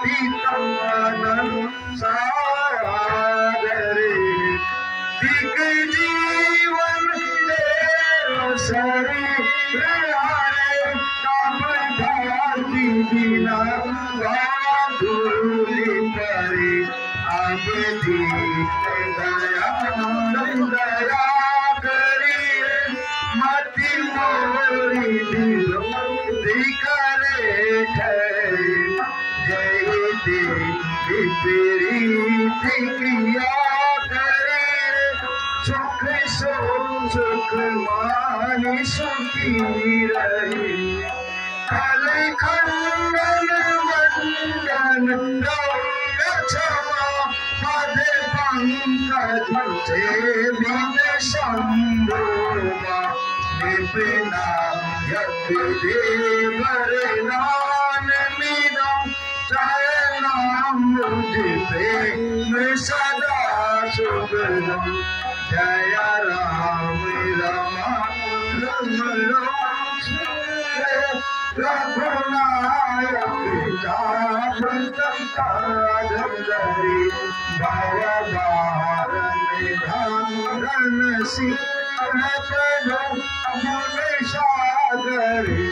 पतितपावन सागरे दिग जीवन तेरो शरीर हारे तब भाती बिना धूलि परे अब दया दया करिए मति मोरी दिलो दिखरे ठहरे जय देवी तेरी दिखिया करे सुख सुख मानी सुखी रही कल खंडन वंदन क्षमा पद पंकज से बिन संभोगा निपना यत देवर नाम मीरा चाहे नाम मुझ पे सदा सुगम जय राम राम रघुनायक जाधरी भय बारन धन सिंह सागरी